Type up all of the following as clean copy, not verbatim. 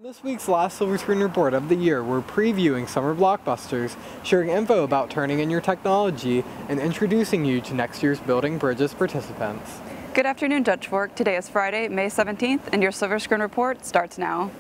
This week's last Silver Screen Report of the year, we're previewing summer blockbusters, sharing info about turning in your technology, and introducing you to next year's Building Bridges participants. Good afternoon, Dutch Fork. Today is Friday, May 17th, and your Silver Screen Report starts now.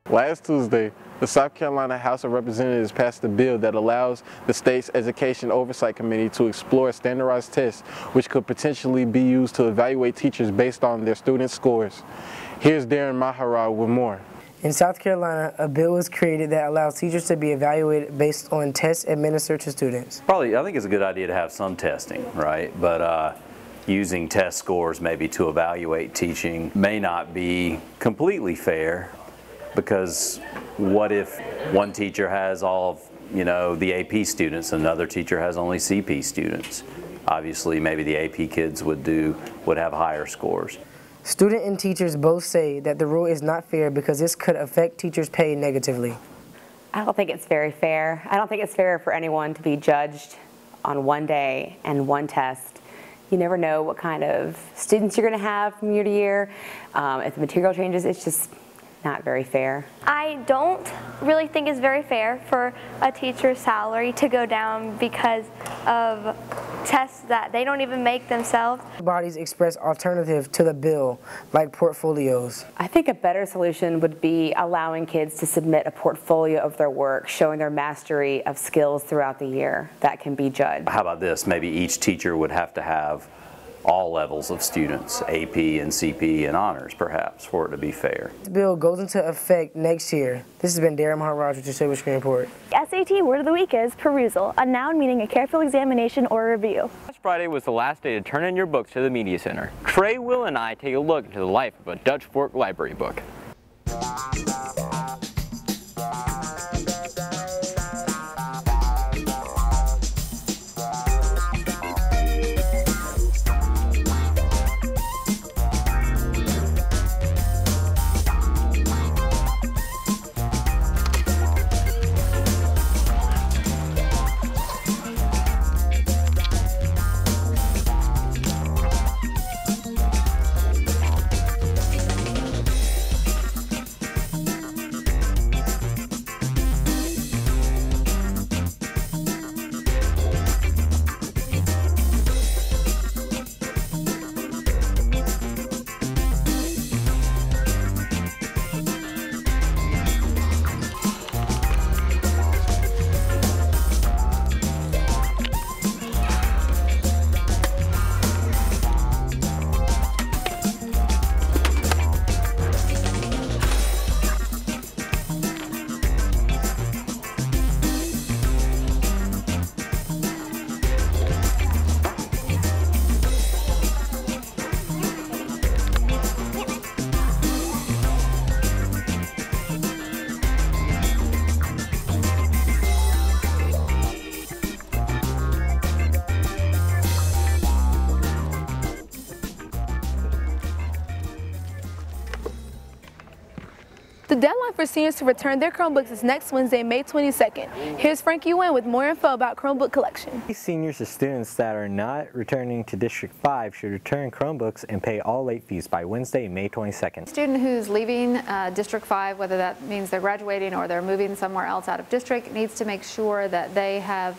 Last Tuesday, the South Carolina House of Representatives passed a bill that allows the state's Education Oversight Committee to explore standardized tests which could potentially be used to evaluate teachers based on their students' scores. Here's Darren Mahara with more. In South Carolina, a bill was created that allows teachers to be evaluated based on tests administered to students. I think it's a good idea to have some testing, right? But using test scores maybe to evaluate teaching may not be completely fair. Because what if one teacher has all of, the AP students and another teacher has only CP students? Obviously, maybe the AP kids would have higher scores. Student and teachers both say that the rule is not fair because this could affect teachers' pay negatively. I don't think it's very fair. I don't think it's fair for anyone to be judged on one day and one test. You never know what kind of students you're going to have from year to year. If the material changes, it's just not very fair. I don't really think it's very fair for a teacher's salary to go down because of tests that they don't even make themselves. Bodies express alternatives to the bill, like portfolios. I think a better solution would be allowing kids to submit a portfolio of their work, showing their mastery of skills throughout the year that can be judged. How about this? Maybe each teacher would have to have all levels of students, AP and CP and honors perhaps, for it to be fair. This bill goes into effect next year. This has been Darren Maharaj with your Silver Screen Report. SAT word of the week is perusal, a noun meaning a careful examination or review. Last Friday was the last day to turn in your books to the Media Center. Trey, Will, and I take a look into the life of a Dutch Fork library book. The deadline for seniors to return their Chromebooks is next Wednesday, May 22nd. Here's Frankie Wynn with more info about Chromebook collection. Seniors or students that are not returning to District 5 should return Chromebooks and pay all late fees by Wednesday, May 22nd. Student who's leaving District 5, whether that means they're graduating or they're moving somewhere else out of district, needs to make sure that they have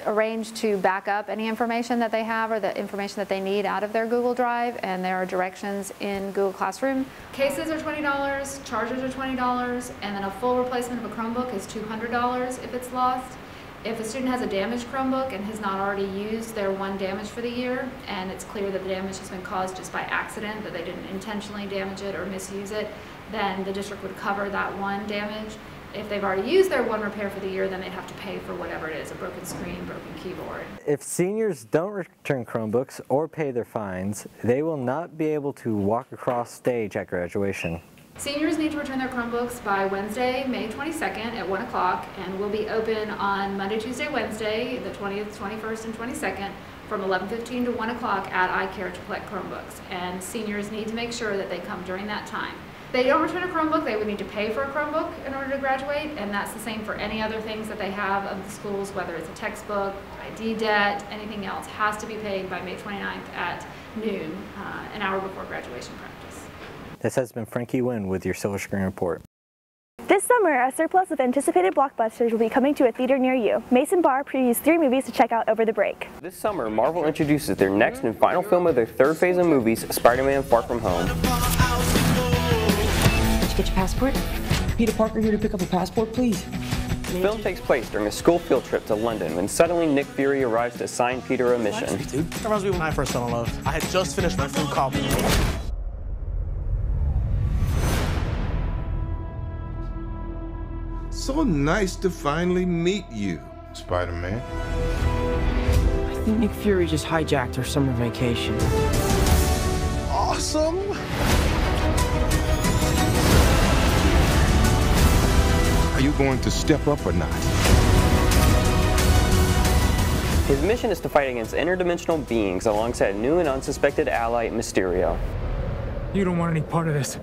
arranged to back up any information that they have or the information that they need out of their Google Drive, and there are directions in Google Classroom. Cases are $20, chargers are $20, and then a full replacement of a Chromebook is $200 if it's lost. If a student has a damaged Chromebook and has not already used their one damage for the year, and it's clear that the damage has been caused just by accident, that they didn't intentionally damage it or misuse it, then the district would cover that one damage. If they've already used their one repair for the year, then they'd have to pay for whatever it is, a broken screen, broken keyboard. If seniors don't return Chromebooks or pay their fines, they will not be able to walk across stage at graduation. Seniors need to return their Chromebooks by Wednesday, May 22nd at 1 o'clock, and will be open on Monday, Tuesday, Wednesday, the 20th, 21st, and 22nd from 11:15 to 1 o'clock at iCare to collect Chromebooks. And seniors need to make sure that they come during that time. If they don't return a Chromebook, they would need to pay for a Chromebook in order to graduate, and that's the same for any other things that they have of the schools, whether it's a textbook, ID debt, anything else has to be paid by May 29th at noon, an hour before graduation practice. This has been Frankie Wynn with your Silver Screen Report. This summer, a surplus of anticipated blockbusters will be coming to a theater near you. Mason Barr previews 3 movies to check out over the break. This summer, Marvel introduces their next and final film of their third phase of movies, Spider-Man: Far From Home. Did you get your passport? Peter Parker here to pick up a passport, please. The film takes place during a school field trip to London when suddenly Nick Fury arrives to assign Peter a mission. That reminds me when I first fell in love. I had just finished my food callback. So nice to finally meet you, Spider-Man. I think Nick Fury just hijacked our summer vacation. Awesome! Are you going to step up or not? His mission is to fight against interdimensional beings alongside a new and unsuspected ally, Mysterio. You don't want any part of this.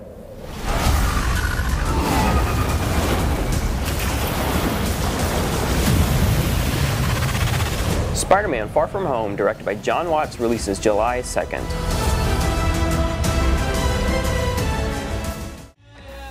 Spider-Man: Far From Home, directed by John Watts, releases July 2nd.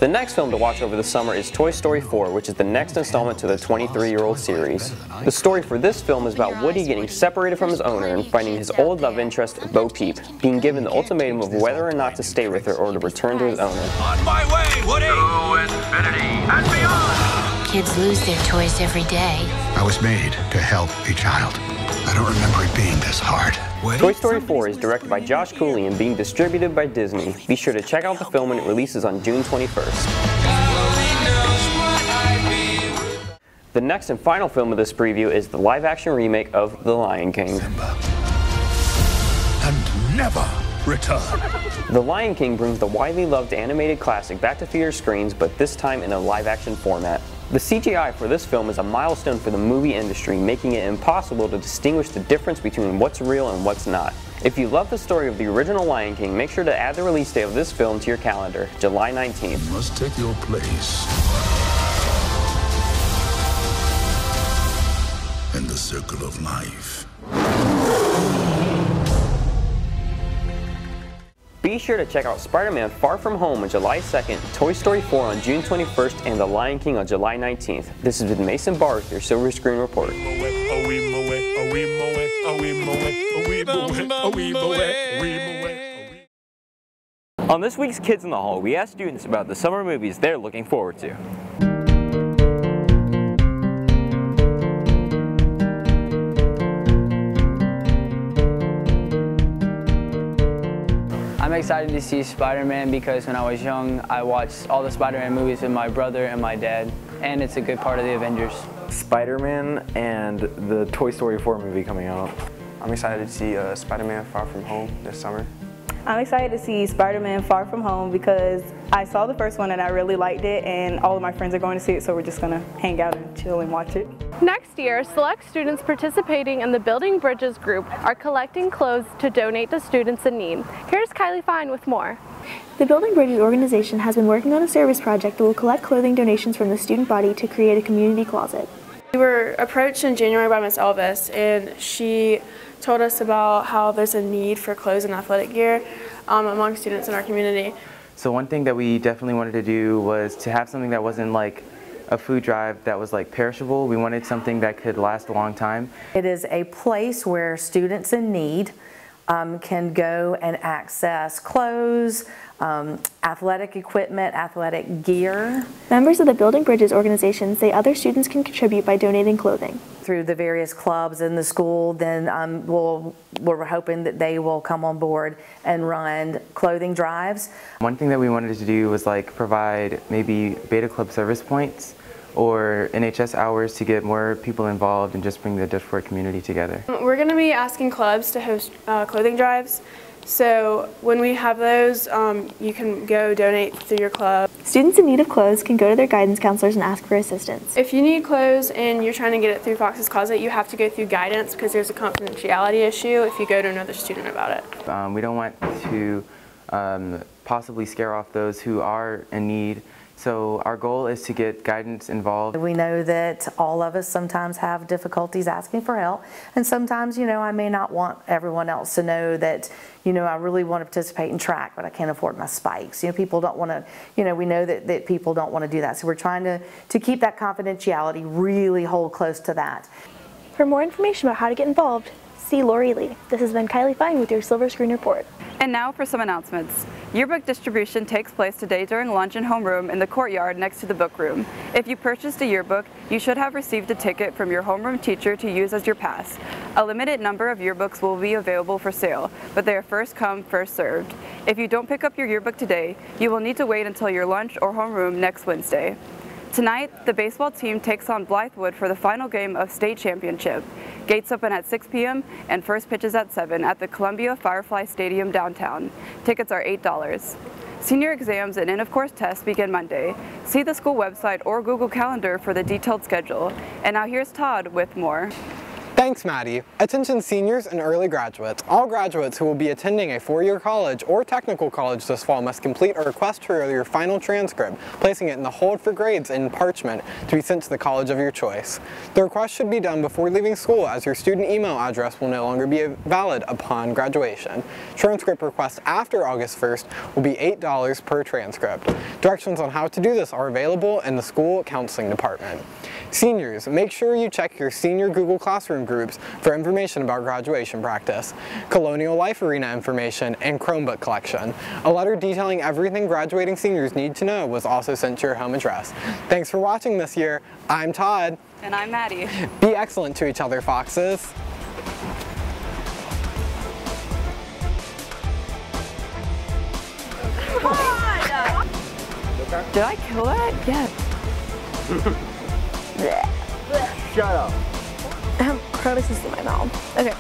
The next film to watch over the summer is Toy Story 4, which is the next installment to the 23-year-old series. The story for this film is about Woody getting separated from his owner and finding his old love interest, Bo Peep, being given the ultimatum of whether or not to stay with her or to return to his owner. On my way, Woody! To infinity and beyond! Kids lose their toys every day. I was made to help a child. I don't remember it being this hard. Toy Story 4 is directed by Josh Cooley and being distributed by Disney. Be sure to check out the film when it releases on June 21st. The next and final film of this preview is the live-action remake of The Lion King. Simba. And never return. The Lion King brings the widely loved animated classic back to theater screens, but this time in a live-action format. The CGI for this film is a milestone for the movie industry, making it impossible to distinguish the difference between what's real and what's not. If you love the story of the original Lion King, make sure to add the release date of this film to your calendar, July 19th. You must take your place in the circle of life. Be sure to check out Spider-Man: Far From Home on July 2nd, Toy Story 4 on June 21st, and The Lion King on July 19th. This has been Mason Barr with your Silver Screen Report. On this week's Kids in the Hall, we asked students about the summer movies they're looking forward to. I'm excited to see Spider-Man because when I was young, I watched all the Spider-Man movies with my brother and my dad, and it's a good part of the Avengers. Spider-Man and the Toy Story 4 movie coming out. I'm excited to see Spider-Man: Far From Home this summer. I'm excited to see Spider-Man: Far From Home because I saw the first one and I really liked it, and all of my friends are going to see it, so we're just going to hang out and chill and watch it. Next year, select students participating in the Building Bridges group are collecting clothes to donate to students in need. Here's Kylie Fine with more. The Building Bridges organization has been working on a service project that will collect clothing donations from the student body to create a community closet. We were approached in January by Ms. Elvis, and she told us about how there's a need for clothes and athletic gear among students in our community. So one thing that we definitely wanted to do was to have something that wasn't like a food drive that was like perishable. We wanted something that could last a long time. It is a place where students in need can go and access clothes, athletic equipment, athletic gear. Members of the Building Bridges organization say other students can contribute by donating clothing. Through the various clubs in the school, then we're hoping that they will come on board and run clothing drives. One thing that we wanted to do was like provide maybe Beta Club service points or NHS hours to get more people involved and just bring the Dutch Fork community together. We're going to be asking clubs to host clothing drives So when we have those, you can go donate through your club. Students in need of clothes can go to their guidance counselors and ask for assistance. If you need clothes and you're trying to get it through Fox's Closet, you have to go through guidance because there's a confidentiality issue if you go to another student about it. We don't want to possibly scare off those who are in need. So our goal is to get guidance involved. We know that all of us sometimes have difficulties asking for help, and sometimes, you know, I may not want everyone else to know that, you know, I really want to participate in track, but I can't afford my spikes. You know, people don't want to, you know, we know that people don't want to do that. So we're trying to keep that confidentiality, really hold close to that. For more information about how to get involved, see Lori Lee. This has been Kylie Fine with your Silver Screen Report. And now for some announcements. Yearbook distribution takes place today during lunch in homeroom in the courtyard next to the book room. If you purchased a yearbook, you should have received a ticket from your homeroom teacher to use as your pass. A limited number of yearbooks will be available for sale, but they are first come, first served. If you don't pick up your yearbook today, you will need to wait until your lunch or homeroom next Wednesday. Tonight, the baseball team takes on Blythewood for the final game of state championship. Gates open at 6 p.m. and first pitch is at 7 at the Columbia Firefly Stadium downtown. Tickets are $8. Senior exams and end-of-course tests begin Monday. See the school website or Google Calendar for the detailed schedule. And now here's Todd with more. Thanks, Maddie. Attention seniors and early graduates. All graduates who will be attending a four-year college or technical college this fall must complete a request for your final transcript, placing it in the hold for grades in parchment to be sent to the college of your choice. The request should be done before leaving school, as your student email address will no longer be valid upon graduation. Transcript requests after August 1st will be $8 per transcript. Directions on how to do this are available in the school counseling department. Seniors, make sure you check your senior Google Classroom groups for information about graduation practice, Colonial Life Arena information, and Chromebook collection. A letter detailing everything graduating seniors need to know was also sent to your home address. Thanks for watching this year. I'm Todd. And I'm Maddie. Be excellent to each other, Foxes. Come on! Did I kill that? Yeah. Shut up. Crotus is in my mouth. Okay.